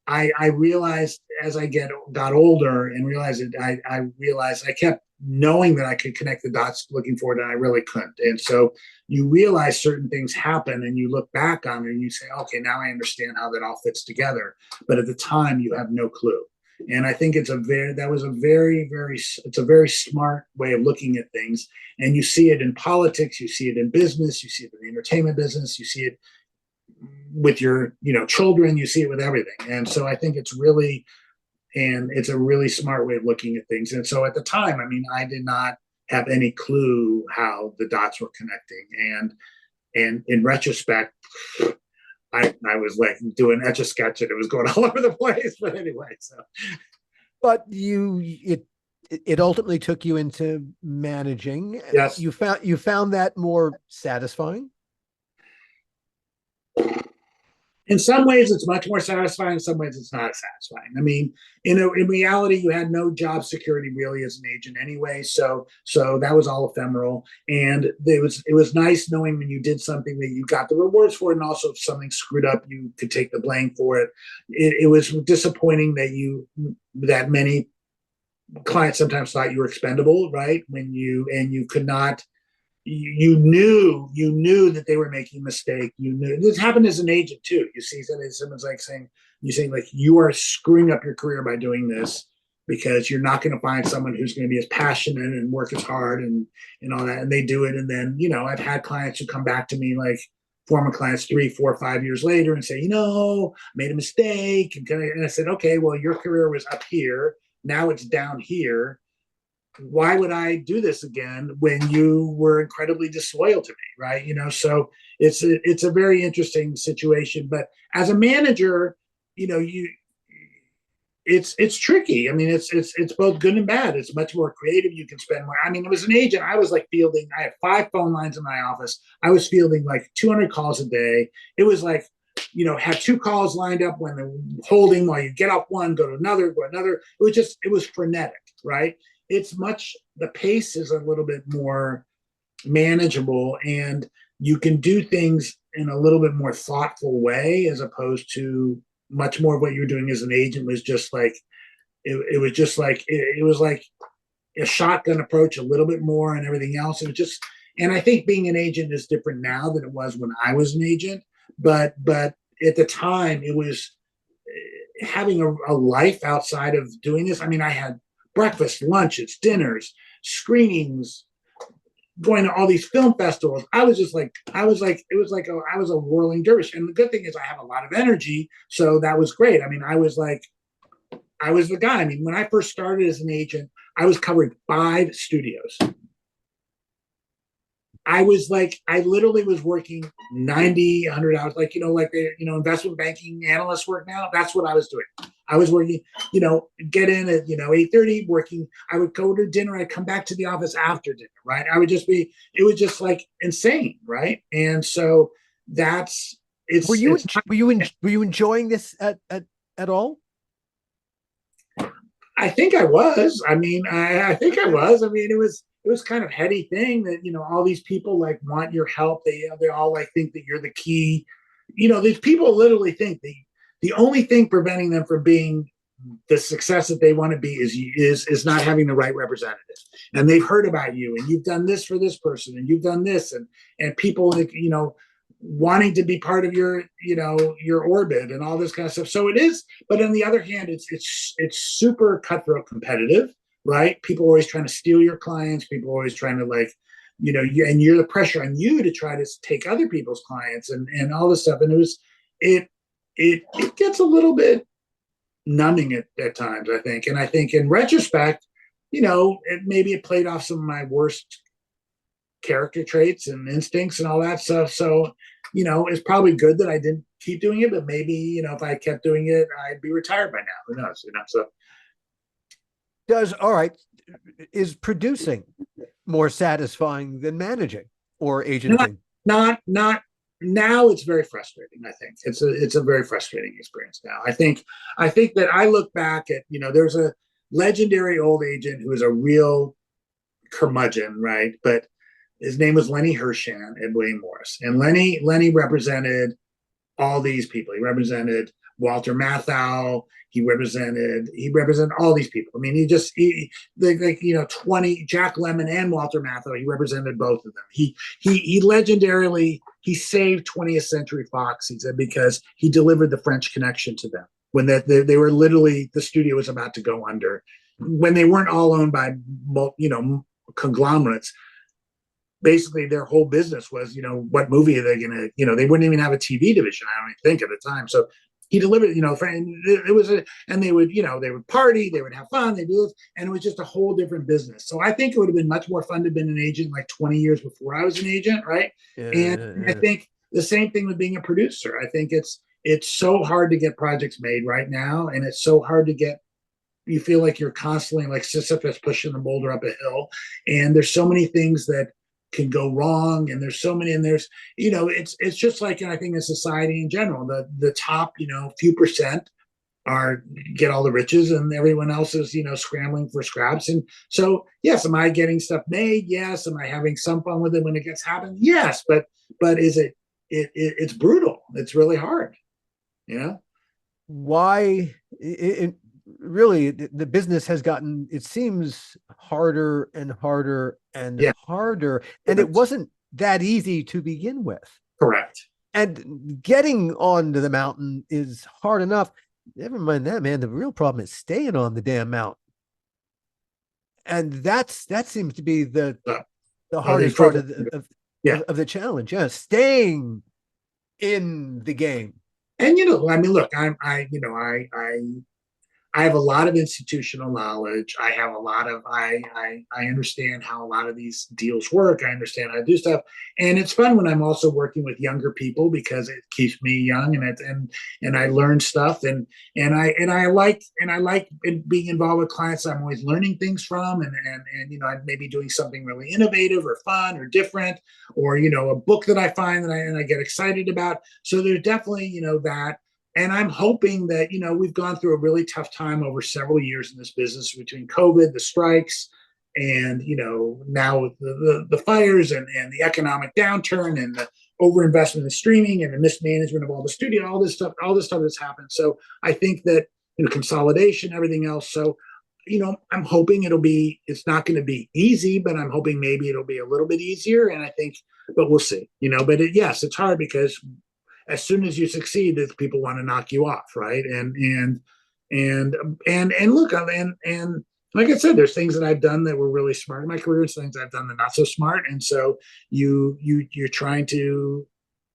I realized as I got older and realized that I realized I kept knowing that I could connect the dots looking forward, and I really couldn't. And so you realize certain things happen, and you look back on it and you say, okay, now I understand how that all fits together. But at the time, you have no clue. And I think it's a very smart way of looking at things. And you see it in politics, you see it in business, you see it in the entertainment business, you see it with your children, you see it with everything. And so I think it's a really smart way of looking at things. And so at the time, I mean, I did not have any clue how the dots were connecting. And in retrospect, I was like doing Etch a Sketch, and it was going all over the place. But anyway,
but it ultimately took you into managing.
Yes.
You found that more satisfying.
In some ways, it's much more satisfying. In some ways, it's not satisfying. I mean, in reality, you had no job security really as an agent anyway. So that was all ephemeral. And it was nice knowing when you did something that you got the rewards for it, and also if something screwed up, you could take the blame for it. It was disappointing that many clients sometimes thought you were expendable, right? You could not. You knew that they were making a mistake. You knew this happened as an agent too. You see, someone's like saying you are screwing up your career by doing this, because you're not going to find someone who's going to be as passionate and work as hard and all that. And they do it. And then, I've had clients who come back to me, like former clients 3, 4, 5 years later, and say, made a mistake. And I said, okay, well, your career was up here. Now it's down here. Why would I do this again when you were incredibly disloyal to me, right? So it's a very interesting situation. But as a manager, it's tricky. I mean, it's both good and bad. It's much more creative. You can spend more. I mean, as an agent, I was like fielding. I had 5 phone lines in my office. I was fielding like 200 calls a day. It was like, have 2 calls lined up when they're holding, while you get off one, go to another, go another. It was frenetic, right? The pace is a little bit more manageable, and you can do things in a little bit more thoughtful way, as opposed to much more of what you're doing as an agent was just like, it was like a shotgun approach a little bit more, and everything else. It was just, and I think being an agent is different now than it was when I was an agent. But at the time, it was having a life outside of doing this. I mean, I had breakfast, lunches, dinners, screenings, going to all these film festivals. I was a whirling dervish. And the good thing is I have a lot of energy. So that was great. I mean, I was the guy. I mean, when I first started as an agent, I was covering 5 studios. I literally was working 90, 100 hours, like the, investment banking analysts work now. That's what I was doing. I was working, get in at, 8:30 working. I would go to dinner. I'd come back to the office after dinner, right? It was just like insane, right? And so it's
were you enjoying this at all?
I think I was. I mean, I think I was. I mean, it was kind of heady thing that all these people like want your help. They all like think that you're the key. These people literally think the only thing preventing them from being the success that they want to be is not having the right representative. And they've heard about you, and you've done this for this person, and you've done this, and people like wanting to be part of your orbit and all this kind of stuff. So it is, but on the other hand, it's super cutthroat competitive, right? People are always trying to steal your clients. People are always trying to like, and you're the pressure on you to try to take other people's clients and all this stuff. And it gets a little bit numbing at times, I think. And I think in retrospect, maybe it played off some of my worst character traits and instincts and all that stuff. So, it's probably good that I didn't keep doing it, but maybe, if I kept doing it, I'd be retired by now. Who knows? So
All right. Is producing more satisfying than managing or agenting?
Not now. It's very frustrating. I think it's a very frustrating experience now. I think that I look back at, there's a legendary old agent who was a real curmudgeon, right? But his name was Lenny Hershan at William Morris. And Lenny represented all these people. He represented Walter Matthau. He represented all these people. I mean, he 20 Jack Lemmon and Walter Matthau. He represented both of them. He legendarily he saved 20th Century Fox. He said because he delivered the French Connection to them when they were literally the studio was about to go under, when they weren't all owned by conglomerates. Basically, their whole business was, what movie are they going to, they wouldn't even have a TV division, I don't think, at the time. So he delivered, it was and they would, they would party, they would have fun, they do this, and it was just a whole different business. So I think it would have been much more fun to have been an agent like 20 years before I was an agent, right? And I think the same thing with being a producer. I think it's so hard to get projects made right now, and it's so hard to get. You feel like you're constantly like Sisyphus pushing the boulder up a hill, and there's so many things that can go wrong, and there's so many, and there's it's just like, I think in society in general, the top few percent get all the riches, and everyone else is scrambling for scraps. And so yes, am I getting stuff made? Yes. Am I having some fun with it when it gets happened? Yes. But is it's brutal. It's really hard.
Why really the business has gotten, it seems, harder and harder and harder, and it wasn't that easy to begin with.
Correct.
And getting onto the mountain is hard enough. Never mind that, man. The real problem is staying on the damn mountain, and that seems to be the hardest part of the challenge. Yeah, staying in the game.
And I mean, look, I have a lot of institutional knowledge. I have a lot of I understand how a lot of these deals work. I understand how to do stuff, and it's fun when I'm also working with younger people because it keeps me young, and I learn stuff, and I like being involved with clients I'm always learning things from, and I may be doing something really innovative or fun or different, or a book that I find that I get excited about. So there's definitely that. And I'm hoping that, we've gone through a really tough time over several years in this business between COVID, the strikes, and, now with the fires and the economic downturn and the overinvestment in streaming and the mismanagement of all the studio, all this stuff that's happened. So I think that, consolidation, everything else. So, I'm hoping it's not going to be easy, but I'm hoping maybe it'll be a little bit easier. And I think, but we'll see, but yes, it's hard because as soon as you succeed, people want to knock you off, right? And look, and like I said, there's things that I've done that were really smart in my career, things I've done that not so smart, and so you're trying to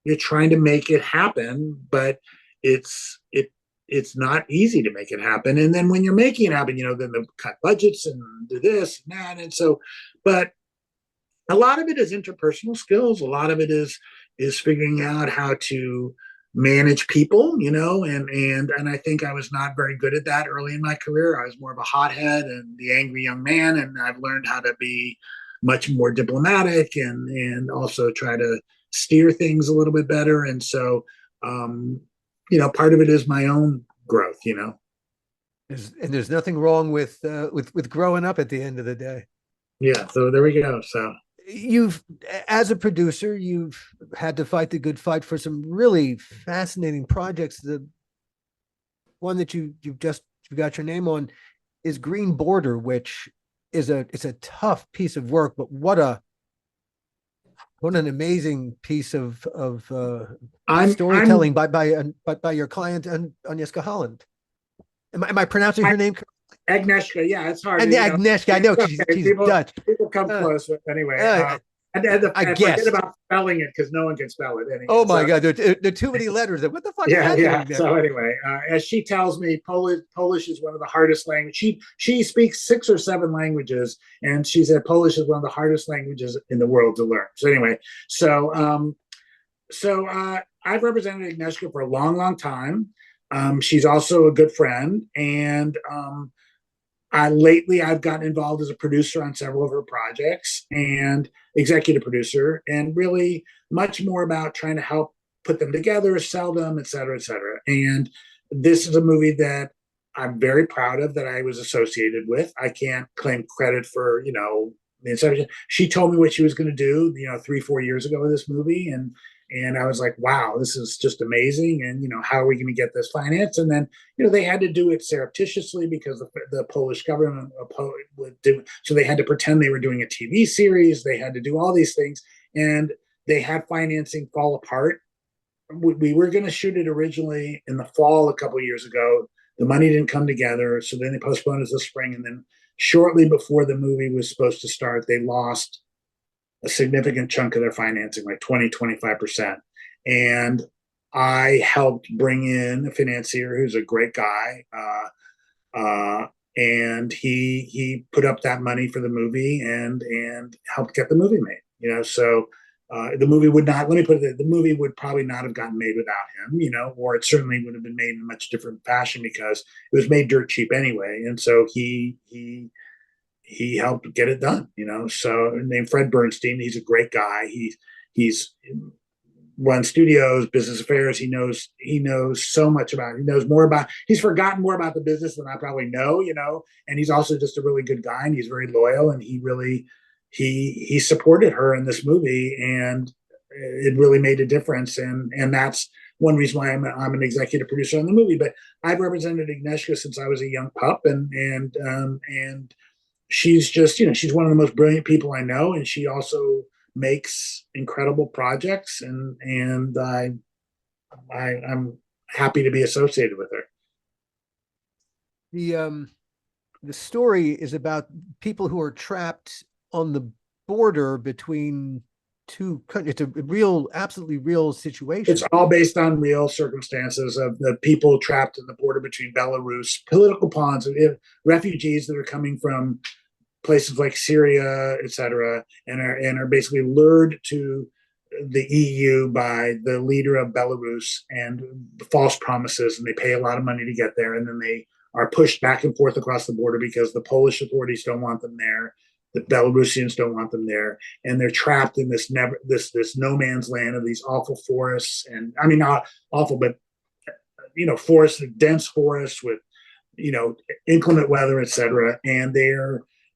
make it happen, but it's not easy to make it happen. And then when you're making it happen, then they cut budgets and do this and that, and so, but a lot of it is interpersonal skills. A lot of it is figuring out how to manage people, and I think I was not very good at that early in my career. I was more of a hothead and the angry young man, and I've learned how to be much more diplomatic and also try to steer things a little bit better. And so part of it is my own growth.
There's nothing wrong with growing up at the end of the day.
Yeah. So there we go. So
you've, as a producer, you've had to fight the good fight for some really fascinating projects. The one that you got your name on is Green Border, which it's a tough piece of work, but what an amazing piece of storytelling by your client Agnieszka Holland. Am I pronouncing her name correctly?
Agnieszka, yeah, it's hard.
And Agnieszka, I know she's Dutch.
People come close, but anyway. I forget about spelling it because no one can spell it anyway.
Oh my God, there are too many letters. What the fuck?
Yeah. So anyway, as she tells me, Polish is one of the hardest languages. She speaks 6 or 7 languages, and she said Polish is one of the hardest languages in the world to learn. So anyway, I've represented Agnieszka for a long, long time. She's also a good friend, and lately I've gotten involved as a producer on several of her projects and executive producer, and really much more about trying to help put them together, sell them, et cetera, et cetera. And this is a movie that I'm very proud of that I was associated with. I can't claim credit for, the inception. She told me what she was going to do, 3-4 years ago with this movie. And I was like, wow, this is just amazing. And, how are we going to get this financed? And then, they had to do it surreptitiously because the Polish government would do. So they had to pretend they were doing a TV series. They had to do all these things. And they had financing fall apart. We were going to shoot it originally in the fall a couple of years ago. The money didn't come together. So then they postponed it this spring. And then shortly before the movie was supposed to start, they lost a significant chunk of their financing, like 20-25%. And I helped bring in a financier who's a great guy. And he put up that money for the movie and helped get the movie made, so the movie would not, let me put it, the movie would probably not have gotten made without him, or it certainly would have been made in a much different fashion because it was made dirt cheap anyway. And so he helped get it done, So named Fred Bernstein, he's a great guy. He's run studios, business affairs. He knows so much about it. He's forgotten more about the business than I probably know, and he's also just a really good guy, and he's very loyal, and he supported her in this movie, and it really made a difference. And that's one reason why I'm an executive producer on the movie. But I've represented Agnieszka since I was a young pup, and she's just, she's one of the most brilliant people I know, and she also makes incredible projects, and I'm happy to be associated with her.
The story is about people who are trapped on the border between two countries. It's a absolutely real situation.
It's all based on real circumstances of the people trapped in the border between Belarus, political pawns, refugees that are coming from places like Syria, et cetera, and are basically lured to the EU by the leader of Belarus and false promises, and they pay a lot of money to get there, and then they are pushed back and forth across the border because the Polish authorities don't want them there, the Belarusians don't want them there, and they're trapped in this no man's land of these awful forests, and I mean not awful, but forests, dense forests with inclement weather, et cetera,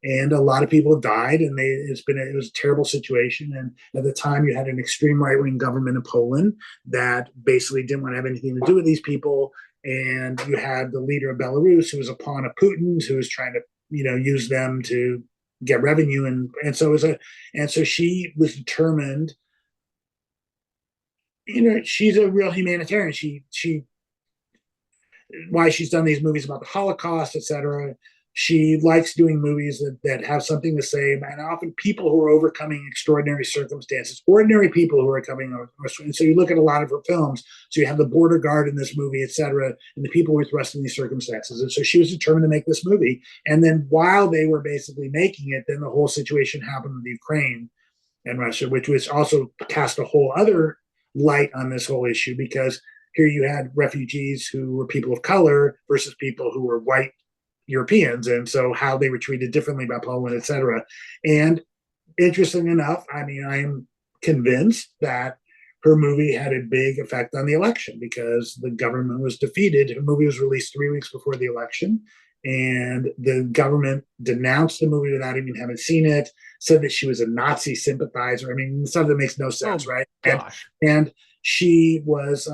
and a lot of people have died, and it was a terrible situation. And at the time, you had an extreme right-wing government in Poland that basically didn't want to have anything to do with these people. And you had the leader of Belarus, who was a pawn of Putin's, who was trying to, use them to get revenue. And so she was determined. She's a real humanitarian. Why she's done these movies about the Holocaust, et cetera. She likes doing movies that have something to say, and often people who are overcoming extraordinary circumstances, ordinary people who are coming over. And so you look at a lot of her films. So you have the border guard in this movie, et cetera, and the people who are thrust in these circumstances. And so she was determined to make this movie. And then while they were basically making it, then the whole situation happened with Ukraine and Russia, which also cast a whole other light on this whole issue, because here you had refugees who were people of color versus people who were white Europeans, and so how they were treated differently by Poland, et cetera. And interesting enough, I am convinced that her movie had a big effect on the election because the government was defeated. Her movie was released 3 weeks before the election, and the government denounced the movie without even having seen it, said that she was a Nazi sympathizer. I mean, stuff that makes no sense, right?
Gosh.
And she was,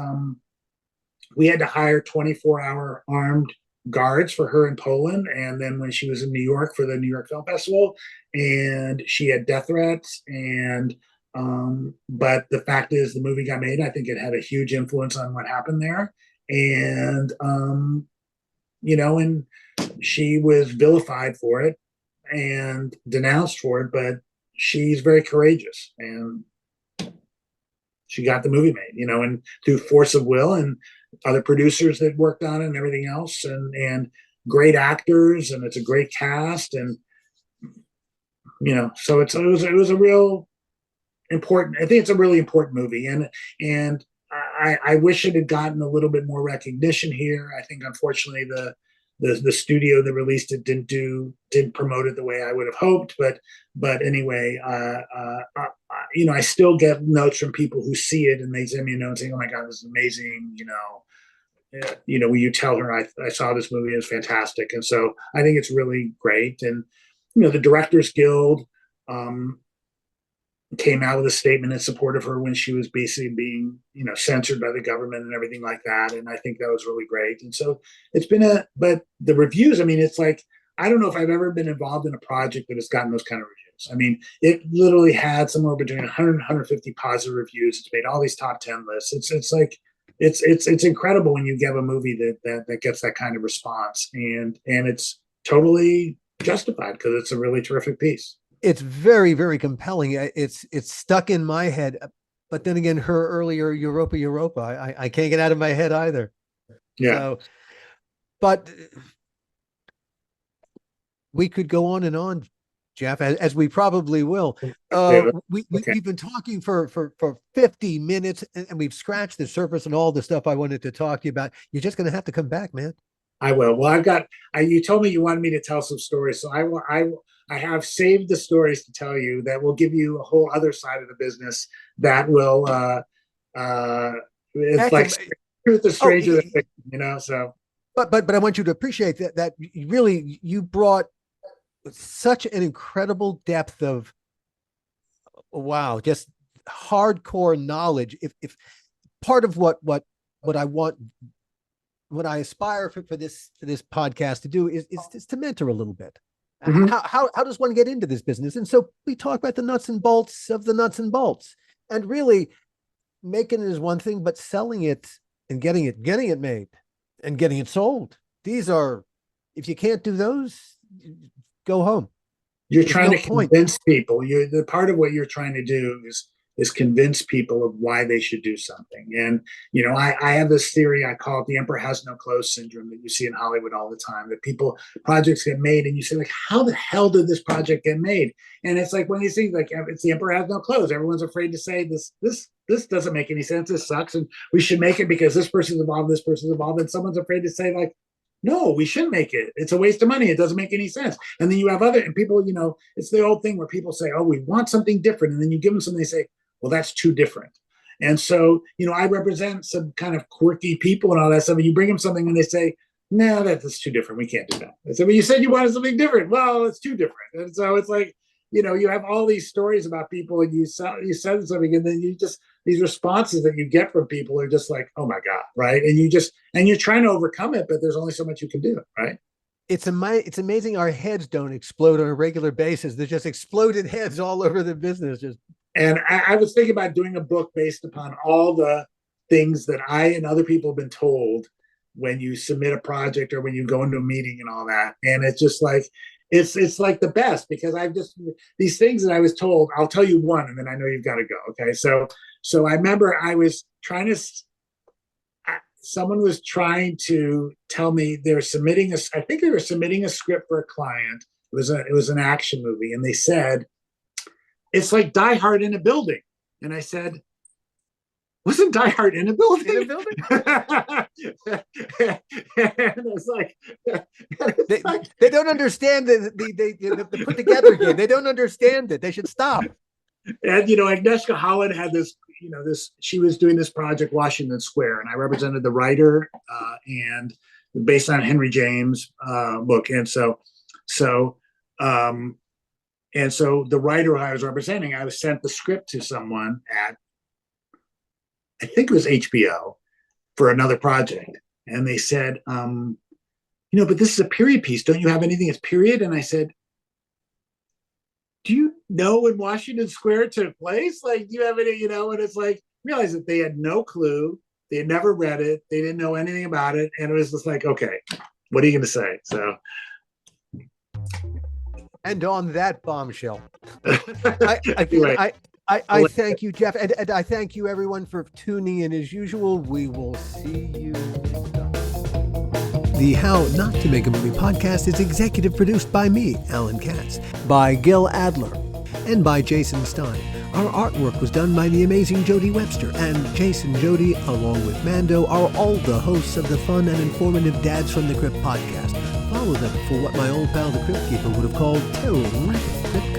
we had to hire 24-hour armed guards for her in Poland. And then when she was in New York for the New York Film Festival, and she had death threats. And, but the fact is, the movie got made. I think it had a huge influence on what happened there. And, and she was vilified for it and denounced for it, but she's very courageous, and she got the movie made, and through force of will and other producers that worked on it and everything else, and great actors, and it's a great cast, and so it was a real important. I think it's a really important movie, and I wish it had gotten a little bit more recognition here. I think unfortunately the studio that released it didn't promote it the way I would have hoped, but anyway, I still get notes from people who see it and they send me a note saying, "Oh my God, this is amazing." Will you tell her I saw this movie? It was fantastic. And so I think it's really great. And the Directors Guild came out with a statement in support of her when she was basically being censored by the government and everything like that, and I think that was really great. And so it's been but the reviews, I mean, it's like, I don't know if I've ever been involved in a project that has gotten those kind of reviews. I mean, it literally had somewhere between 100 and 150 positive reviews. It's made all these top 10 lists. It's like it's incredible when you get a movie that gets that kind of response, and it's totally justified because it's a really terrific piece.
It's very, very compelling. It's stuck in my head, but then again, her earlier Europa, I can't get out of my head either.
Yeah.
So, but we could go on and on, Jeff, as we probably will. We've been talking for 50 minutes, and we've scratched the surface and all the stuff I wanted to talk to you about. You're just going to have to come back, man.
I will. Well, you told me you wanted me to tell some stories, so I have saved the stories to tell you that will give you a whole other side of the business that will, it's like truth is stranger than fiction, so.
But I want you to appreciate that really, you brought such an incredible depth of, wow, just hardcore knowledge. If part of what I want, what I aspire for this podcast to do is to mentor a little bit. Mm-hmm. How does one get into this business? And so we talk about the nuts and bolts of the nuts and bolts, and really making it is one thing, but selling it and getting it made and getting it sold. These are, if you can't do those, go home.
You're trying to convince people. The part of what you're trying to do is convince people of why they should do something. And, I have this theory, I call it the emperor has no clothes syndrome, that you see in Hollywood all the time, that projects get made and you say, like, how the hell did this project get made? And it's like, when you see, like, it's the emperor has no clothes. Everyone's afraid to say this doesn't make any sense. This sucks. And we should make it because this person's involved, this person's involved. And someone's afraid to say, like, no, we shouldn't make it. It's a waste of money. It doesn't make any sense. And then you have and people, it's the old thing where people say, oh, we want something different. And then you give them something, they say, well, that's too different. And so, I represent some kind of quirky people and all that stuff. And you bring them something and they say, no, that's too different. We can't do that. I said, well, you said you wanted something different. Well, it's too different. And so it's like, you have all these stories about people and you said something, and then these responses that you get from people are just like, oh my God. Right. And you're trying to overcome it, but there's only so much you can do. Right.
It's amazing our heads don't explode on a regular basis. There's just exploded heads all over the business.
And I was thinking about doing a book based upon all the things that I and other people have been told when you submit a project or when you go into a meeting and all that. And it's just like, it's like the best, because these things that I was told, I'll tell you one, and then I know you've got to go. Okay. So I remember I was trying to, someone was trying to tell me I think they were submitting a script for a client. It was an action movie. And they said, it's like Die Hard in a building. And I said, wasn't Die Hard in a building?
In a building?
And it's like,
they don't understand the put together game. They don't understand it. They should stop.
And Agnieszka Holland had this she was doing this project, Washington Square, and I represented the writer, and based on Henry James' book. And so the writer who I was representing, I was sent the script to someone at, I think it was HBO, for another project. And they said, but this is a period piece. Don't you have anything that's period? And I said, do you know when Washington Square took place? Like, do you have any, and it's like, realize that they had no clue. They had never read it. They didn't know anything about it. And it was just like, okay, what are you going to say? So.
And on that bombshell, I thank you, Jeff. And I thank you, everyone, for tuning in. As usual, we will see you next time. The How Not to Make a Movie podcast is executive produced by me, Alan Katz, by Gil Adler, and by Jason Stein. Our artwork was done by the amazing Jody Webster, and Jason Jody, along with Mando, are all the hosts of the fun and informative Dads from the Crypt podcast. Follow them for what my old pal the Crypt Keeper would have called terrific crypt